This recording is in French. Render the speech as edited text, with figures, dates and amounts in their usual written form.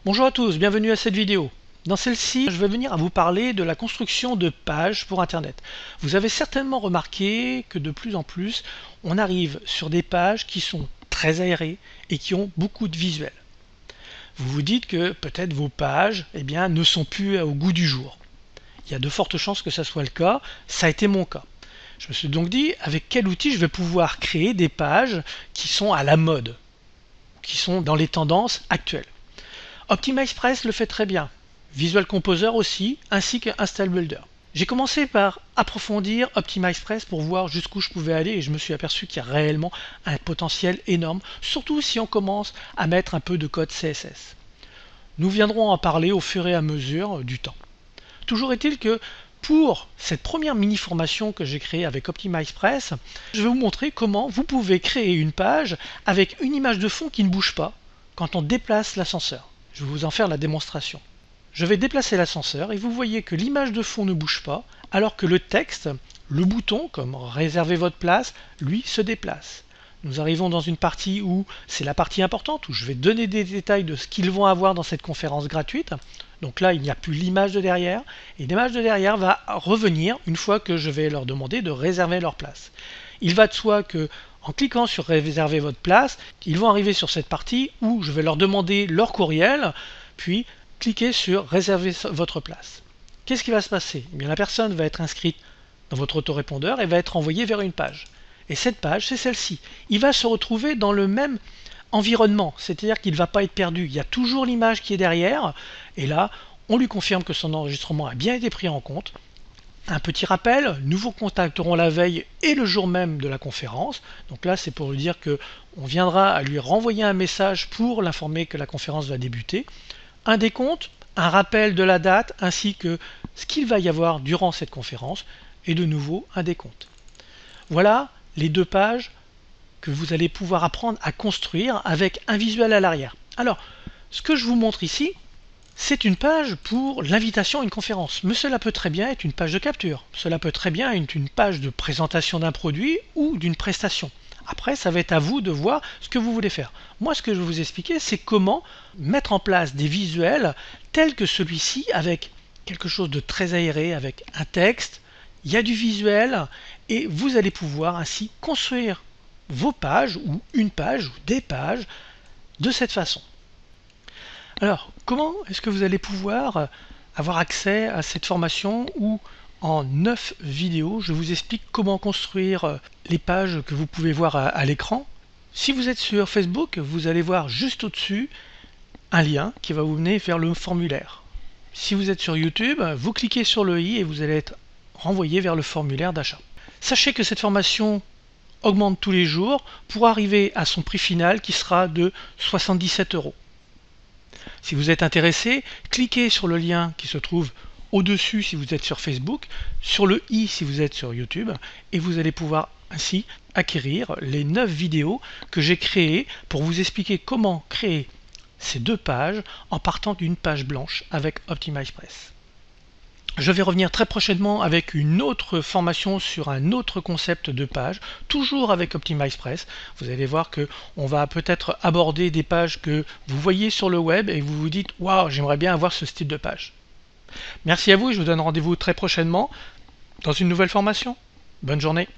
Bonjour à tous, bienvenue à cette vidéo. Dans celle-ci, je vais venir à vous parler de la construction de pages pour Internet. Vous avez certainement remarqué que de plus en plus, on arrive sur des pages qui sont très aérées et qui ont beaucoup de visuels. Vous vous dites que peut-être vos pages ne sont plus au goût du jour. Il y a de fortes chances que ça soit le cas, ça a été mon cas. Je me suis donc dit avec quel outil je vais pouvoir créer des pages qui sont à la mode, qui sont dans les tendances actuelles. OptimizePress le fait très bien, Visual Composer aussi, ainsi que Install Builder. J'ai commencé par approfondir OptimizePress pour voir jusqu'où je pouvais aller et je me suis aperçu qu'il y a réellement un potentiel énorme, surtout si on commence à mettre un peu de code CSS. Nous viendrons en parler au fur et à mesure du temps. Toujours est-il que pour cette première mini-formation que j'ai créée avec OptimizePress, je vais vous montrer comment vous pouvez créer une page avec une image de fond qui ne bouge pas quand on déplace l'ascenseur. Je vais vous en faire la démonstration. Je vais déplacer l'ascenseur et vous voyez que l'image de fond ne bouge pas alors que le texte, le bouton comme réserver votre place, lui se déplace. Nous arrivons dans une partie où c'est la partie importante, où je vais donner des détails de ce qu'ils vont avoir dans cette conférence gratuite. Donc là, il n'y a plus l'image de derrière, et l'image de derrière va revenir une fois que je vais leur demander de réserver leur place. Il va de soi que, en cliquant sur réserver votre place, ils vont arriver sur cette partie où je vais leur demander leur courriel, puis cliquez sur réserver votre place. Qu'est-ce qui va se passer? La personne va être inscrite dans votre autorépondeur et va être envoyée vers une page. Et cette page, c'est celle-ci. Il va se retrouver dans le même environnement, c'est-à-dire qu'il ne va pas être perdu. Il y a toujours l'image qui est derrière, et là, on lui confirme que son enregistrement a bien été pris en compte. Un petit rappel, nous vous contacterons la veille et le jour même de la conférence. Donc là, c'est pour lui dire que on viendra à lui renvoyer un message pour l'informer que la conférence va débuter. Un décompte, un rappel de la date, ainsi que ce qu'il va y avoir durant cette conférence, et de nouveau un décompte. Voilà les deux pages que vous allez pouvoir apprendre à construire avec un visuel à l'arrière. Alors, ce que je vous montre ici, c'est une page pour l'invitation à une conférence. Mais cela peut très bien être une page de capture. Cela peut très bien être une page de présentation d'un produit ou d'une prestation. Après, ça va être à vous de voir ce que vous voulez faire. Moi, ce que je vais vous expliquer, c'est comment mettre en place des visuels tels que celui-ci avec quelque chose de très aéré, avec un texte, il y a du visuel et vous allez pouvoir ainsi construire vos pages ou une page ou des pages de cette façon. Alors, comment est-ce que vous allez pouvoir avoir accès à cette formation où en 9 vidéos, je vous explique comment construire les pages que vous pouvez voir à l'écran. Si vous êtes sur Facebook, vous allez voir juste au-dessus un lien qui va vous mener vers le formulaire. Si vous êtes sur YouTube, vous cliquez sur le i et vous allez être renvoyé vers le formulaire d'achat. Sachez que cette formation augmente tous les jours pour arriver à son prix final qui sera de 77 €. Si vous êtes intéressé, cliquez sur le lien qui se trouve au-dessus si vous êtes sur Facebook, sur le i si vous êtes sur YouTube, et vous allez pouvoir ainsi acquérir les 9 vidéos que j'ai créées pour vous expliquer comment créer ces deux pages en partant d'une page blanche avec OptimizePress. Je vais revenir très prochainement avec une autre formation sur un autre concept de page, toujours avec OptimizePress. Vous allez voir que on va peut-être aborder des pages que vous voyez sur le web et vous vous dites « Waouh, j'aimerais bien avoir ce style de page ». Merci à vous et je vous donne rendez-vous très prochainement dans une nouvelle formation. Bonne journée.